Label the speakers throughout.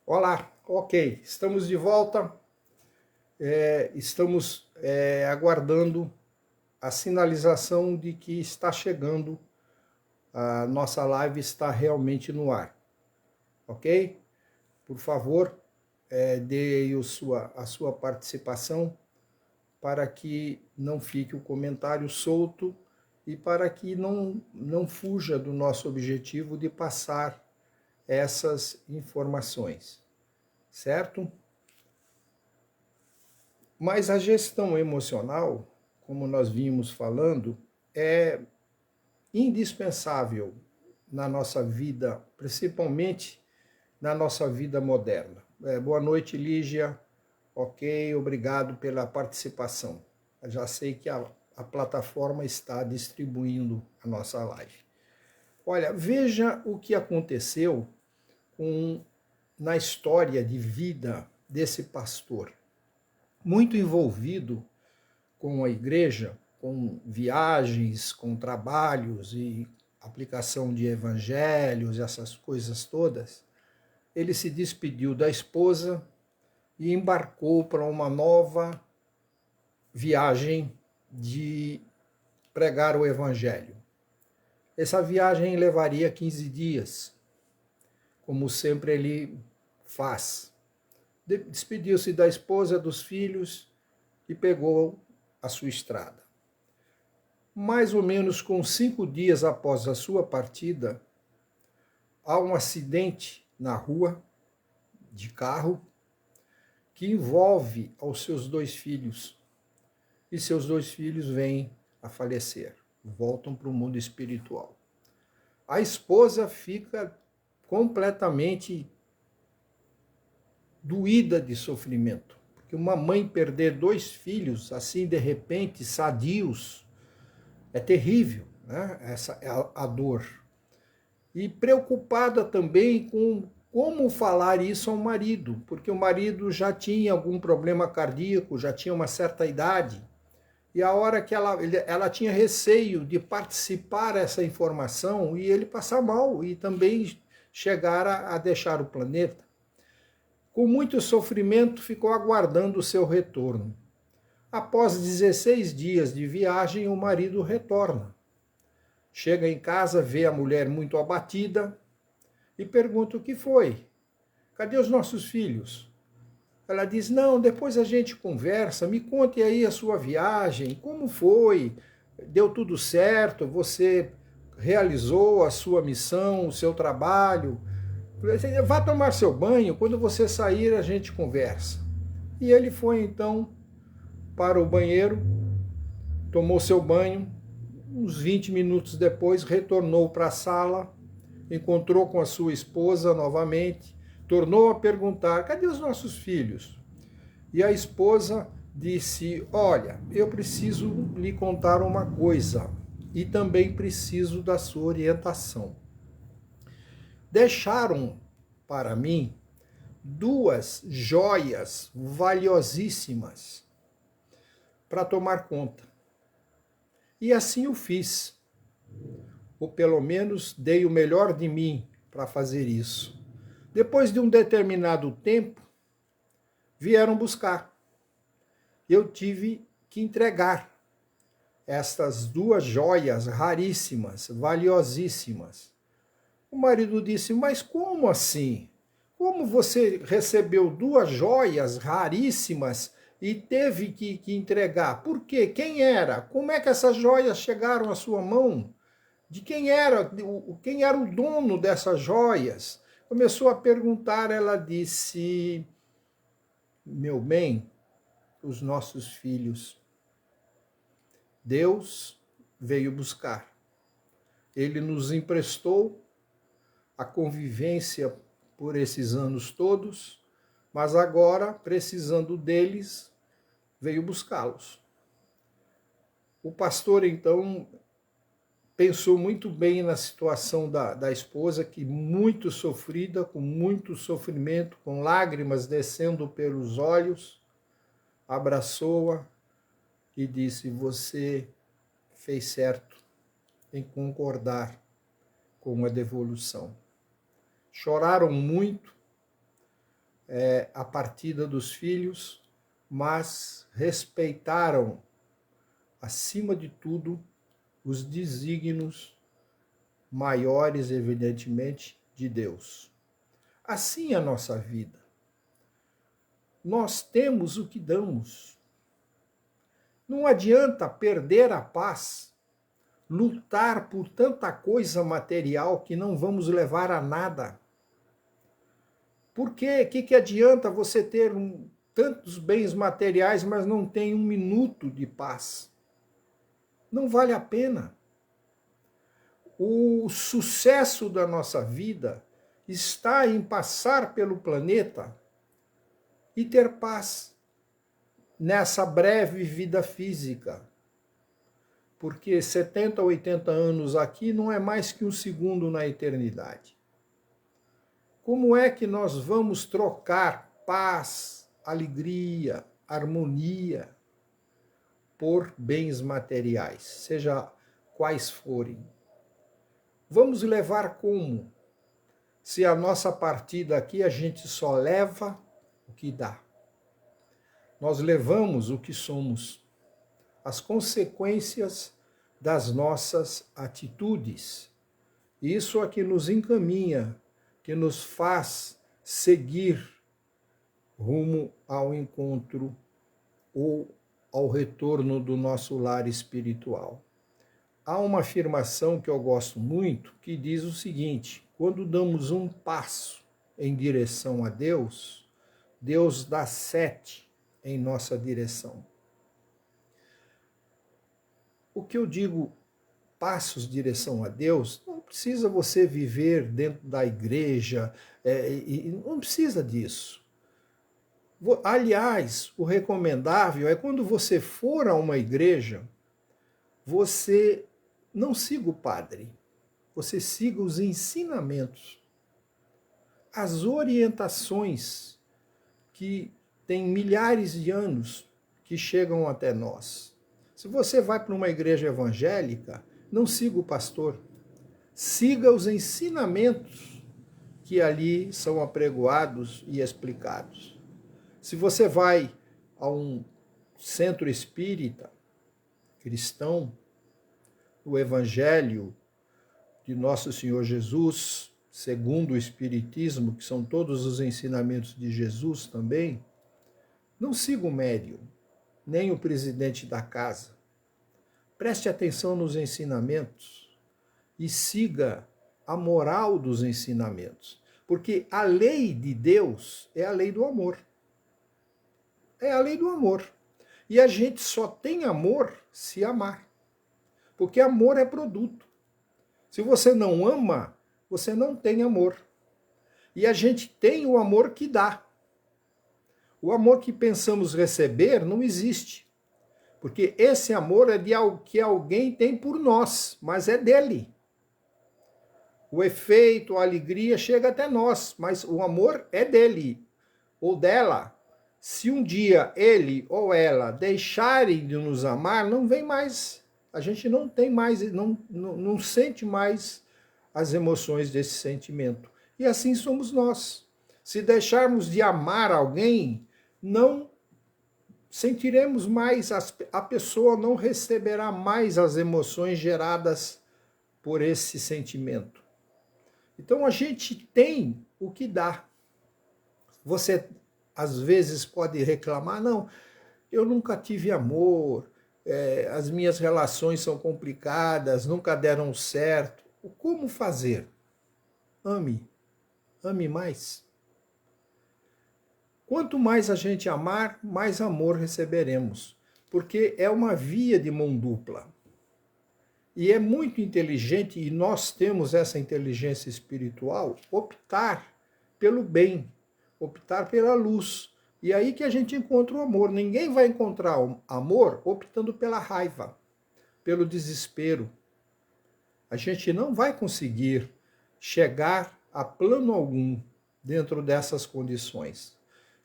Speaker 1: Olá, ok, estamos de volta, estamos aguardando a sinalização de que está chegando, a nossa live está realmente no ar, ok? Por favor, dê aí a sua participação para que não fique o comentário solto e para que não fuja do nosso objetivo de passar essas informações, certo? Mas a gestão emocional, como nós vimos falando, é indispensável na nossa vida, principalmente na nossa vida moderna. Boa noite, Lígia. Ok, obrigado pela participação. Eu já sei que a plataforma está distribuindo a nossa live. Olha, veja o que aconteceu na história de vida desse pastor, muito envolvido com a igreja, com viagens, com trabalhos e aplicação de evangelhos, essas coisas todas. Ele se despediu da esposa e embarcou para uma nova viagem de pregar o evangelho. Essa viagem levaria 15 dias, como sempre ele faz. Despediu-se da esposa, dos filhos e pegou a sua estrada. Mais ou menos com 5 dias após a sua partida, há um acidente na rua de carro que envolve aos seus 2 filhos. E seus 2 filhos vêm a falecer, voltam para o mundo espiritual. A esposa fica completamente doída de sofrimento, porque uma mãe perder 2 filhos assim de repente, sadios, é terrível, né? Essa é a dor. E preocupada também com como falar isso ao marido, porque o marido já tinha algum problema cardíaco, já tinha uma certa idade, e a hora que ela tinha receio de participar dessa informação e ele passar mal e também chegar a deixar o planeta. Com muito sofrimento, ficou aguardando o seu retorno. Após 16 dias de viagem, o marido retorna. Chega em casa, vê a mulher muito abatida e pergunta o que foi. Cadê os nossos filhos? Ela diz, não, depois a gente conversa, me conte aí a sua viagem, como foi? Deu tudo certo? Você realizou a sua missão, o seu trabalho? Vá tomar seu banho, quando você sair a gente conversa. E ele foi então para o banheiro, tomou seu banho, uns 20 minutos depois retornou para a sala, encontrou com a sua esposa novamente, tornou a perguntar, cadê os nossos filhos? E a esposa disse, olha, eu preciso lhe contar uma coisa e também preciso da sua orientação. Deixaram para mim 2 joias valiosíssimas para tomar conta. E assim o fiz. Ou pelo menos dei o melhor de mim para fazer isso. Depois de um determinado tempo, vieram buscar. Eu tive que entregar estas 2 joias raríssimas, valiosíssimas. O marido disse, mas como assim? Como você recebeu 2 joias raríssimas e teve que entregar? Por quê? Quem era? Como é que essas joias chegaram à sua mão? De quem era o dono dessas joias? Começou a perguntar, ela disse, meu bem, os nossos filhos. Deus veio buscar. Ele nos emprestou a convivência por esses anos todos, mas agora, precisando deles, veio buscá-los. O pastor, então, pensou muito bem na situação da esposa, que muito sofrida, com muito sofrimento, com lágrimas descendo pelos olhos, abraçou-a e disse, você fez certo em concordar com a devolução. Choraram muito, a partida dos filhos, mas respeitaram, acima de tudo, os desígnios maiores, evidentemente, de Deus. Assim é a nossa vida. Nós temos o que damos. Não adianta perder a paz, lutar por tanta coisa material que não vamos levar a nada. Por quê? O que adianta você ter tantos bens materiais, mas não tem um minuto de paz? Não vale a pena. O sucesso da nossa vida está em passar pelo planeta e ter paz nessa breve vida física. Porque 70, 80 anos aqui não é mais que um segundo na eternidade. Como é que nós vamos trocar paz, alegria, harmonia por bens materiais, seja quais forem? Vamos levar como? Se a nossa partida aqui a gente só leva o que dá. Nós levamos o que somos, as consequências das nossas atitudes. Isso é que nos encaminha, que nos faz seguir rumo ao encontro ou ao retorno do nosso lar espiritual. Há uma afirmação que eu gosto muito que diz o seguinte: quando damos um passo em direção a Deus, Deus dá 7 em nossa direção. O que eu digo, passos em direção a Deus, não precisa você viver dentro da igreja, não precisa disso. Aliás, o recomendável é quando você for a uma igreja, você não siga o padre, você siga os ensinamentos, as orientações que têm milhares de anos que chegam até nós. Se você vai para uma igreja evangélica, não siga o pastor, siga os ensinamentos que ali são apregoados e explicados. Se você vai a um centro espírita, cristão, o Evangelho de Nosso Senhor Jesus, segundo o Espiritismo, que são todos os ensinamentos de Jesus também, não siga o médium, nem o presidente da casa. Preste atenção nos ensinamentos e siga a moral dos ensinamentos, porque a lei de Deus é a lei do amor. É a lei do amor. E a gente só tem amor se amar. Porque amor é produto. Se você não ama, você não tem amor. E a gente tem o amor que dá. O amor que pensamos receber não existe. Porque esse amor é de algo que alguém tem por nós, mas é dele. O efeito, a alegria chega até nós, mas o amor é dele ou dela. Se um dia ele ou ela deixarem de nos amar, não vem mais. A gente não tem mais, não sente mais as emoções desse sentimento. E assim somos nós. Se deixarmos de amar alguém, não sentiremos mais, a pessoa não receberá mais as emoções geradas por esse sentimento. Então a gente tem o que dá. Você às vezes pode reclamar, não, eu nunca tive amor, as minhas relações são complicadas, nunca deram certo. Como fazer? Ame, ame mais. Quanto mais a gente amar, mais amor receberemos, porque é uma via de mão dupla. E é muito inteligente, e nós temos essa inteligência espiritual, optar pelo bem, optar pela luz. E aí que a gente encontra o amor. Ninguém vai encontrar o amor optando pela raiva, pelo desespero. A gente não vai conseguir chegar a plano algum dentro dessas condições.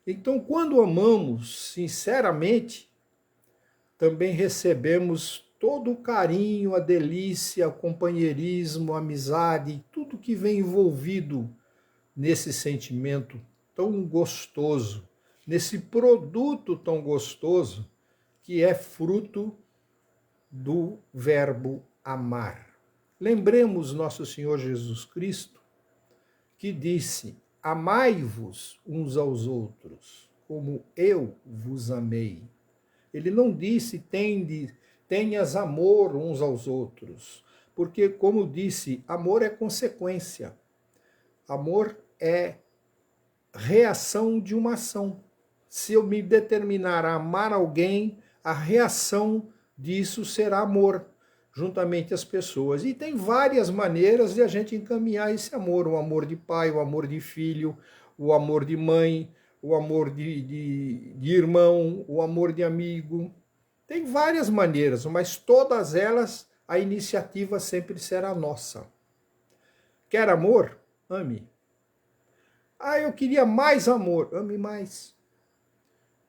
Speaker 1: Então, quando amamos sinceramente, também recebemos todo o carinho, a delícia, o companheirismo, a amizade, tudo que vem envolvido nesse sentimento tão gostoso, nesse produto tão gostoso que é fruto do verbo amar. Lembremos nosso Senhor Jesus Cristo, que disse: amai-vos uns aos outros, como eu vos amei. Ele não disse: tenhas amor uns aos outros, porque, como disse, amor é consequência. Amor é reação de uma ação. Se eu me determinar a amar alguém, a reação disso será amor, juntamente às pessoas. E tem várias maneiras de a gente encaminhar esse amor: o amor de pai, o amor de filho, o amor de mãe, o amor de irmão, o amor de amigo. Tem várias maneiras, mas todas elas a iniciativa sempre será nossa. Quer amor? Ame. Ah, eu queria mais amor. Ame mais.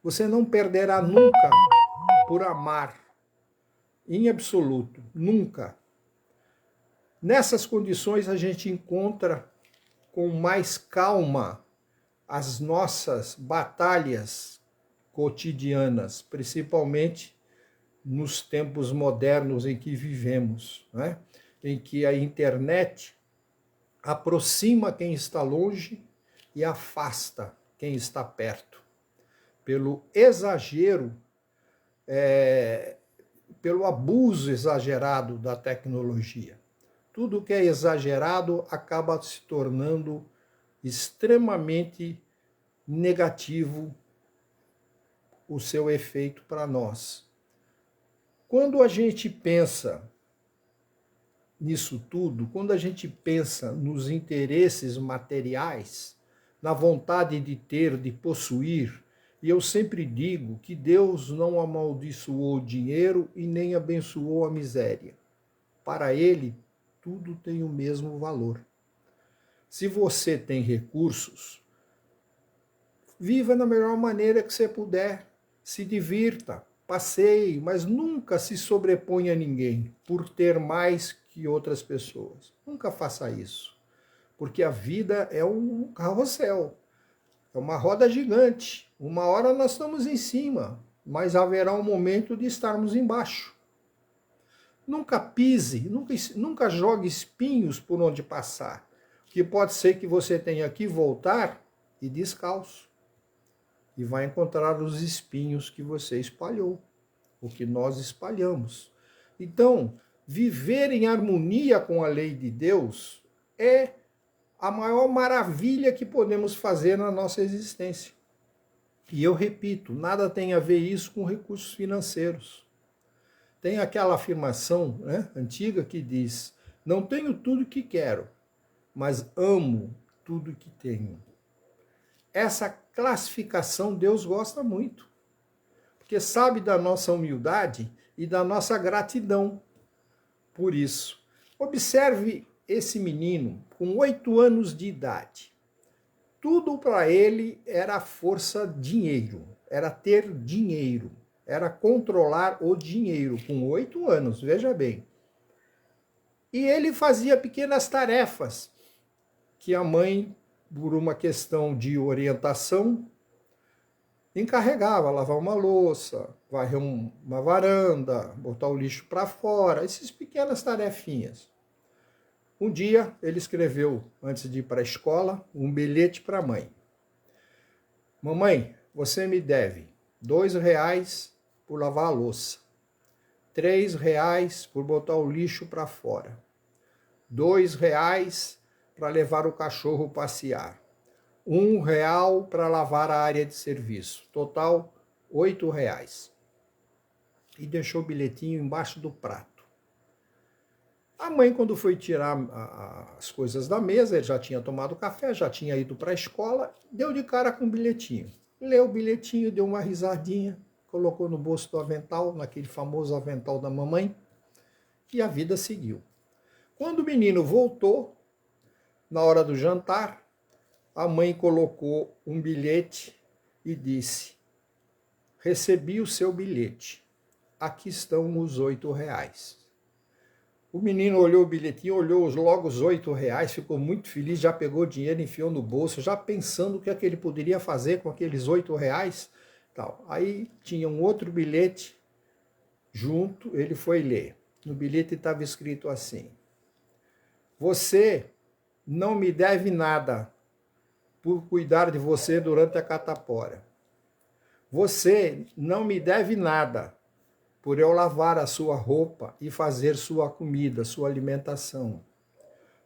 Speaker 1: Você não perderá nunca por amar, em absoluto, nunca. Nessas condições a gente encontra com mais calma as nossas batalhas cotidianas, principalmente nos tempos modernos em que vivemos, né? Em que a internet aproxima quem está longe e afasta quem está perto, pelo exagero, pelo abuso exagerado da tecnologia. Tudo que é exagerado acaba se tornando extremamente negativo o seu efeito para nós. Quando a gente pensa nisso tudo, quando a gente pensa nos interesses materiais, na vontade de ter, de possuir, e eu sempre digo que Deus não amaldiçoou o dinheiro e nem abençoou a miséria. Para Ele, tudo tem o mesmo valor. Se você tem recursos, viva da melhor maneira que você puder, se divirta, passeie, mas nunca se sobreponha a ninguém por ter mais que outras pessoas. Nunca faça isso, porque a vida é um carrossel, é uma roda gigante. Uma hora nós estamos em cima, mas haverá um momento de estarmos embaixo. Nunca pise, nunca jogue espinhos por onde passar, que pode ser que você tenha que voltar e descalço, e vai encontrar os espinhos que você espalhou, o que nós espalhamos. Então, viver em harmonia com a lei de Deus é a maior maravilha que podemos fazer na nossa existência. E eu repito, nada tem a ver isso com recursos financeiros. Tem aquela afirmação, né, antiga que diz: não tenho tudo que quero, mas amo tudo que tenho. Essa classificação Deus gosta muito, porque sabe da nossa humildade e da nossa gratidão por isso. Observe esse menino com 8 anos de idade. Tudo para ele era força dinheiro, era ter dinheiro, era controlar o dinheiro com 8 anos, veja bem. E ele fazia pequenas tarefas que a mãe, por uma questão de orientação, encarregava: lavar uma louça, varrer uma varanda, botar o lixo para fora, essas pequenas tarefinhas. Um dia ele escreveu, antes de ir para a escola, um bilhete para a mãe. Mamãe, você me deve R$2 por lavar a louça, R$3 por botar o lixo para fora, R$2 para levar o cachorro passear, R$1 para lavar a área de serviço, total R$8. E deixou o bilhetinho embaixo do prato. A mãe, quando foi tirar as coisas da mesa, ele já tinha tomado café, já tinha ido para a escola, deu de cara com o bilhetinho. Leu o bilhetinho, deu uma risadinha, colocou no bolso do avental, naquele famoso avental da mamãe, e a vida seguiu. Quando o menino voltou, na hora do jantar, a mãe colocou um bilhete e disse: recebi o seu bilhete, aqui estão os R$8. O menino olhou o bilhetinho, olhou logo os R$ 8, ficou muito feliz, já pegou o dinheiro, enfiou no bolso, já pensando o que é que ele poderia fazer com aqueles R$ 8. Tal. Aí tinha um outro bilhete junto, ele foi ler. No bilhete estava escrito assim: você não me deve nada por cuidar de você durante a catapora. Você não me deve nada por eu lavar a sua roupa e fazer sua comida, sua alimentação.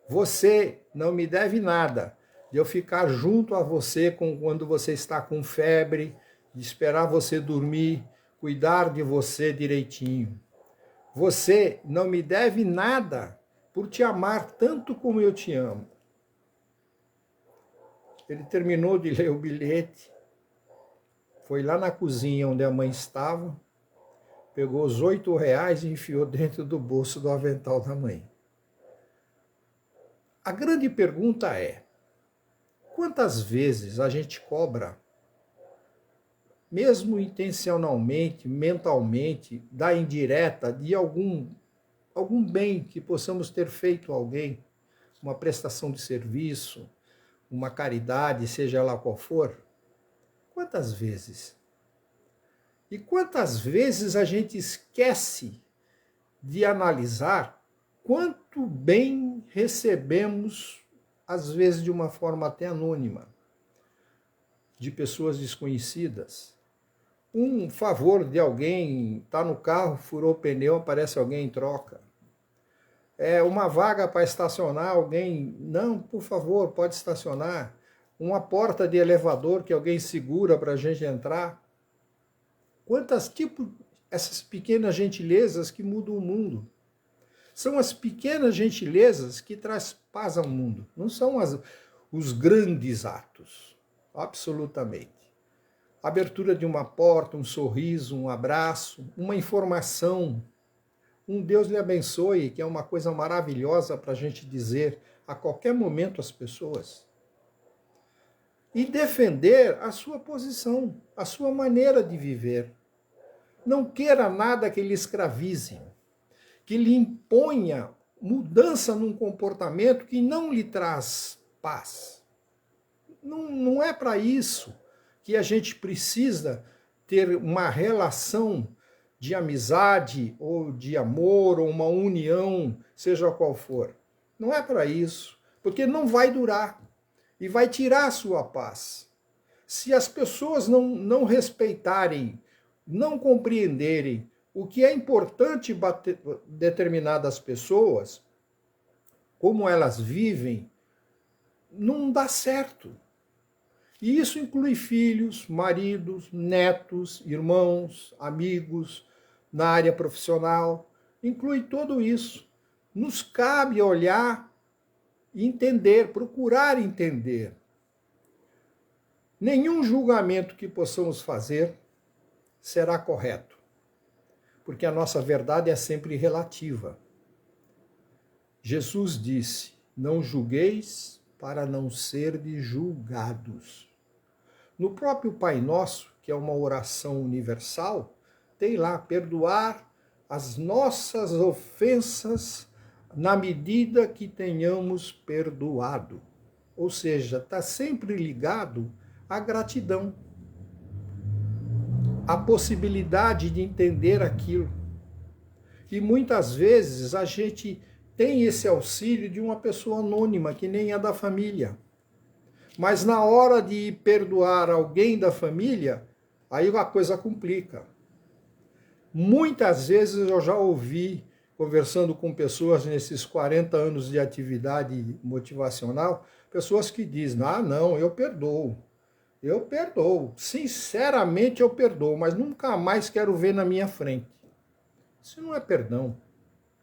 Speaker 1: Você não me deve nada de eu ficar junto a você quando você está com febre, de esperar você dormir, cuidar de você direitinho. Você não me deve nada por te amar tanto como eu te amo. Ele terminou de ler o bilhete, foi lá na cozinha onde a mãe estava, pegou os R$ 8 e enfiou dentro do bolso do avental da mãe. A grande pergunta é: quantas vezes a gente cobra, mesmo intencionalmente, mentalmente, da indireta de algum bem que possamos ter feito a alguém, uma prestação de serviço, uma caridade, seja lá qual for? Quantas vezes? E quantas vezes a gente esquece de analisar quanto bem recebemos, às vezes de uma forma até anônima, de pessoas desconhecidas? Um favor de alguém, está no carro, furou o pneu, aparece alguém em troca. Uma vaga para estacionar, alguém, não, por favor, pode estacionar. Uma porta de elevador que alguém segura para a gente entrar. Essas pequenas gentilezas que mudam o mundo. São as pequenas gentilezas que traz paz ao mundo. Não são os grandes atos, absolutamente. A abertura de uma porta, um sorriso, um abraço, uma informação. Um Deus lhe abençoe, que é uma coisa maravilhosa para a gente dizer a qualquer momento às pessoas. E defender a sua posição, a sua maneira de viver. Não queira nada que lhe escravize, que lhe imponha mudança num comportamento que não lhe traz paz. Não é para isso que a gente precisa ter uma relação de amizade, ou de amor, ou uma união, seja qual for. Não é para isso, porque não vai durar e vai tirar a sua paz. Se as pessoas não respeitarem, não compreenderem o que é importante para determinadas pessoas, como elas vivem, não dá certo. E isso inclui filhos, maridos, netos, irmãos, amigos, na área profissional, inclui tudo isso. Nos cabe olhar e entender, procurar entender. Nenhum julgamento que possamos fazer será correto, porque a nossa verdade é sempre relativa. Jesus disse: não julgueis para não serdes julgados. No próprio Pai Nosso, que é uma oração universal, tem lá: perdoar as nossas ofensas na medida que tenhamos perdoado. Ou seja, está sempre ligado à gratidão, à possibilidade de entender aquilo. E muitas vezes a gente tem esse auxílio de uma pessoa anônima, que nem é da família. Mas na hora de perdoar alguém da família, aí a coisa complica. Muitas vezes eu já ouvi, conversando com pessoas nesses 40 anos de atividade motivacional, pessoas que dizem: ah, não, eu perdoo. Eu perdoo. Sinceramente eu perdoo, mas nunca mais quero ver na minha frente. Isso não é perdão.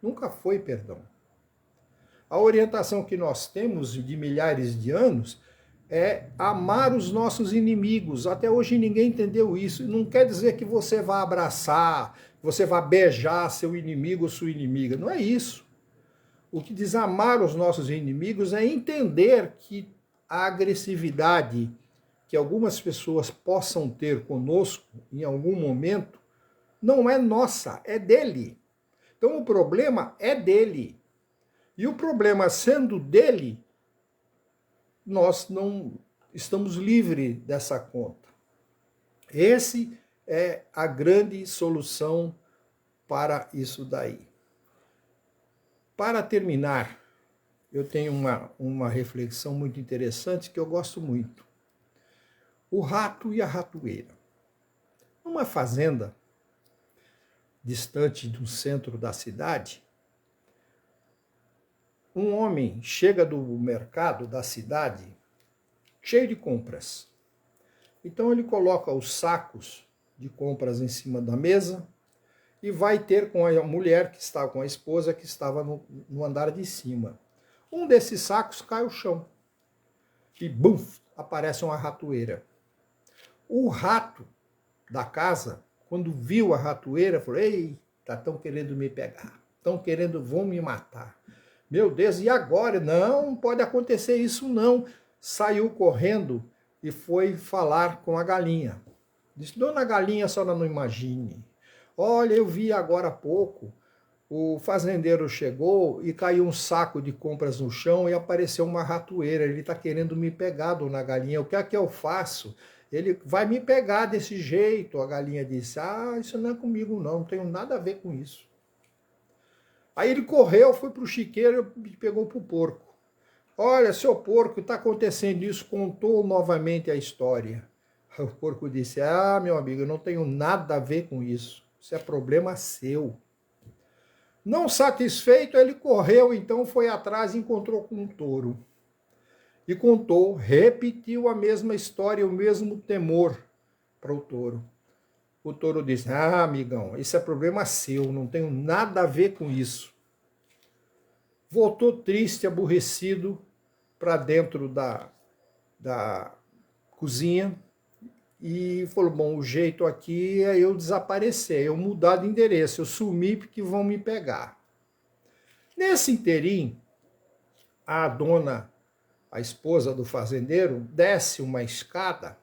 Speaker 1: Nunca foi perdão. A orientação que nós temos de milhares de anos é amar os nossos inimigos. Até hoje ninguém entendeu isso. Não quer dizer que você vai abraçar, você vai beijar seu inimigo ou sua inimiga. Não é isso. O que diz amar os nossos inimigos é entender que a agressividade que algumas pessoas possam ter conosco em algum momento não é nossa, é dele. Então o problema é dele. E o problema sendo dele, nós não estamos livres dessa conta. Esse é a grande solução para isso daí. Para terminar, eu tenho uma reflexão muito interessante que eu gosto muito. O rato e a ratoeira. Numa fazenda distante do centro da cidade, um homem chega do mercado da cidade cheio de compras. Então ele coloca os sacos de compras em cima da mesa e vai ter com a mulher que está com a esposa que estava no andar de cima. Um desses sacos cai ao chão e bum, aparece uma ratoeira. O rato da casa, quando viu a ratoeira, falou: "Ei, estão querendo me pegar, vão me matar. Meu Deus, e agora? Não pode acontecer isso não." Saiu correndo e foi falar com a galinha. Disse: "Dona Galinha, a senhora não imagine. Olha, eu vi agora há pouco, o fazendeiro chegou e caiu um saco de compras no chão e apareceu uma ratoeira. Ele está querendo me pegar, Dona Galinha. O que é que eu faço? Ele vai me pegar desse jeito." A galinha disse: "Ah, isso não é comigo não tenho nada a ver com isso." Aí ele correu, foi para o chiqueiro e pegou para o porco. "Olha, seu porco, está acontecendo isso." Contou novamente a história. O porco disse: "Ah, meu amigo, eu não tenho nada a ver com isso. Isso é problema seu." Não satisfeito, ele correu, então foi atrás e encontrou com um touro. E contou, repetiu a mesma história, o mesmo temor para o touro. O touro disse: "Ah, amigão, isso é problema seu, não tenho nada a ver com isso." Voltou triste, aborrecido, para dentro da cozinha e falou: "Bom, o jeito aqui é eu desaparecer, eu mudar de endereço, eu sumir porque vão me pegar." Nesse inteirinho, a dona, a esposa do fazendeiro, desce uma escada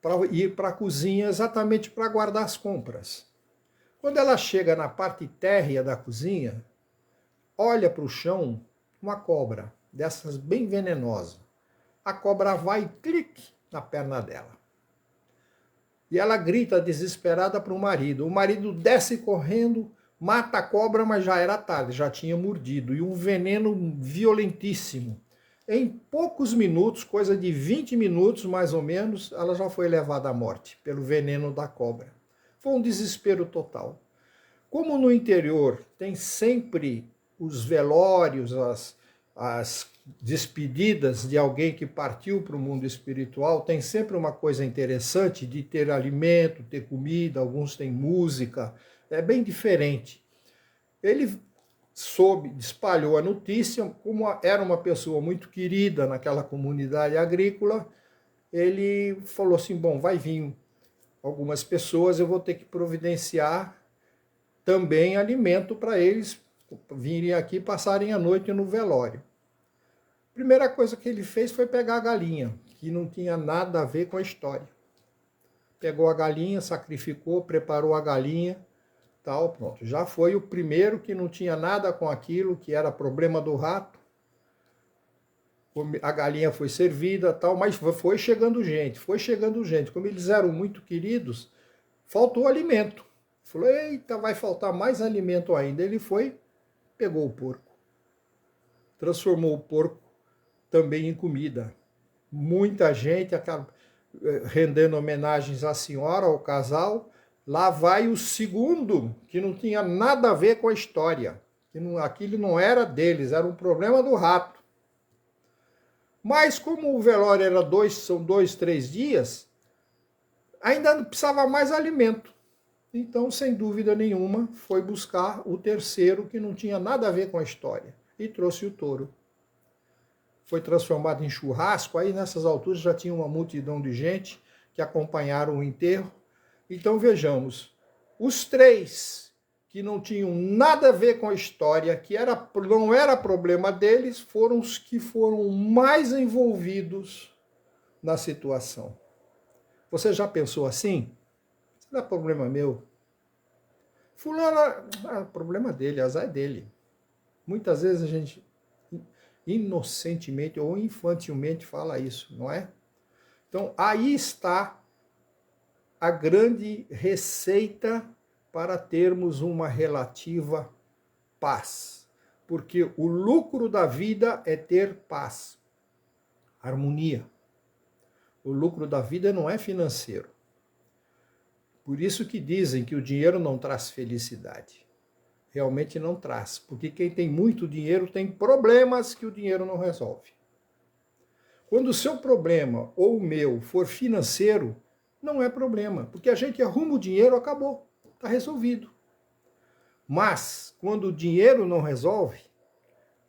Speaker 1: para ir para a cozinha exatamente para guardar as compras. Quando ela chega na parte térrea da cozinha, olha para o chão uma cobra, dessas bem venenosa. A cobra vai e clique na perna dela. E ela grita desesperada para o marido. O marido desce correndo, mata a cobra, mas já era tarde, já tinha mordido. E um veneno violentíssimo. Em poucos minutos, coisa de 20 minutos mais ou menos, ela já foi levada à morte pelo veneno da cobra. Foi um desespero total. Como no interior tem sempre os velórios, as despedidas de alguém que partiu para o mundo espiritual, tem sempre uma coisa interessante de ter alimento, ter comida, alguns têm música, é bem diferente. Ele espalhou a notícia, como era uma pessoa muito querida naquela comunidade agrícola, ele falou assim: "Bom, vai vir algumas pessoas, eu vou ter que providenciar também alimento para eles virem aqui e passarem a noite no velório." Primeira coisa que ele fez foi pegar a galinha, que não tinha nada a ver com a história. Pegou a galinha, sacrificou, preparou a galinha, tal, pronto. Já foi o primeiro que não tinha nada com aquilo, que era problema do rato. A galinha foi servida, tal, mas foi chegando gente, foi chegando gente. Como eles eram muito queridos, faltou alimento. Falou: "Eita, vai faltar mais alimento ainda." Ele foi, pegou o porco, transformou o porco também em comida. Muita gente rendendo homenagens à senhora, ao casal. Lá vai o segundo, que não tinha nada a ver com a história. Aquilo não era deles, era um problema do rato. Mas como o velório são 2, 3 dias, ainda precisava mais alimento. Então, sem dúvida nenhuma, foi buscar o terceiro, que não tinha nada a ver com a história, e trouxe o touro. Foi transformado em churrasco, aí nessas alturas já tinha uma multidão de gente que acompanharam o enterro. Então vejamos, os 3 que não tinham nada a ver com a história, que não era problema deles, foram os que foram mais envolvidos na situação. Você já pensou assim? Isso não é problema meu. Fulano, problema dele, azar dele. Muitas vezes a gente inocentemente ou infantilmente fala isso, não é? Então, aí está a grande receita para termos uma relativa paz. Porque o lucro da vida é ter paz, harmonia. O lucro da vida não é financeiro. Por isso que dizem que o dinheiro não traz felicidade. Realmente não traz, porque quem tem muito dinheiro tem problemas que o dinheiro não resolve. Quando o seu problema ou o meu for financeiro, não é problema, porque a gente arruma o dinheiro, acabou, está resolvido. Mas quando o dinheiro não resolve,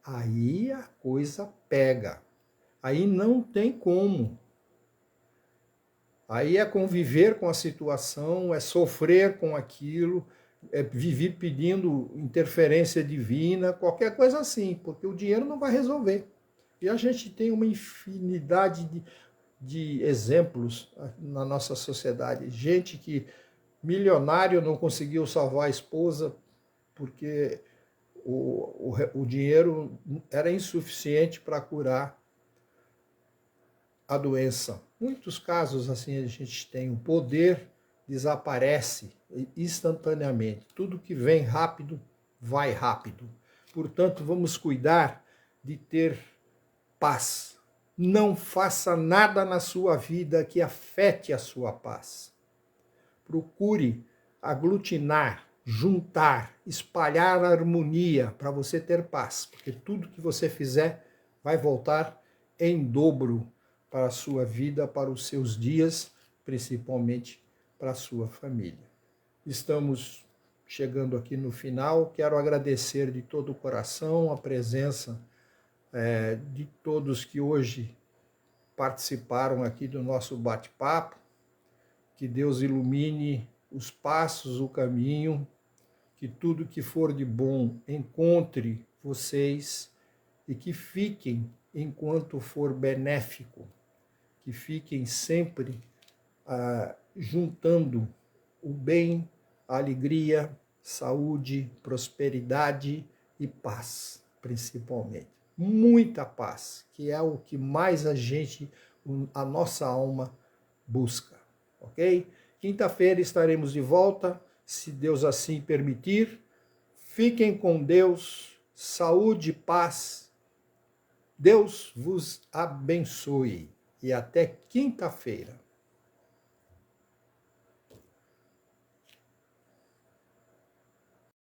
Speaker 1: aí a coisa pega. Aí não tem como. Aí é conviver com a situação, é sofrer com aquilo, é viver pedindo interferência divina, qualquer coisa assim, porque o dinheiro não vai resolver. E a gente tem uma infinidade de exemplos na nossa sociedade. Gente que milionário não conseguiu salvar a esposa porque o dinheiro era insuficiente para curar a doença. Muitos casos assim a gente tem, o poder desaparece instantaneamente. Tudo que vem rápido, vai rápido. Portanto, vamos cuidar de ter paz. Não faça nada na sua vida que afete a sua paz. Procure aglutinar, juntar, espalhar harmonia para você ter paz, porque tudo que você fizer vai voltar em dobro para a sua vida, para os seus dias, principalmente para a sua família. Estamos chegando aqui no final, quero agradecer de todo o coração a presença de todos que hoje participaram aqui do nosso bate-papo. Que Deus ilumine os passos, o caminho, que tudo que for de bom encontre vocês e que fiquem enquanto for benéfico, que fiquem sempre juntando o bem, a alegria, saúde, prosperidade e paz, principalmente. Muita paz, que é o que mais a nossa alma busca. Ok? Quinta-feira estaremos de volta, se Deus assim permitir. Fiquem com Deus, saúde e paz. Deus vos abençoe e até quinta-feira.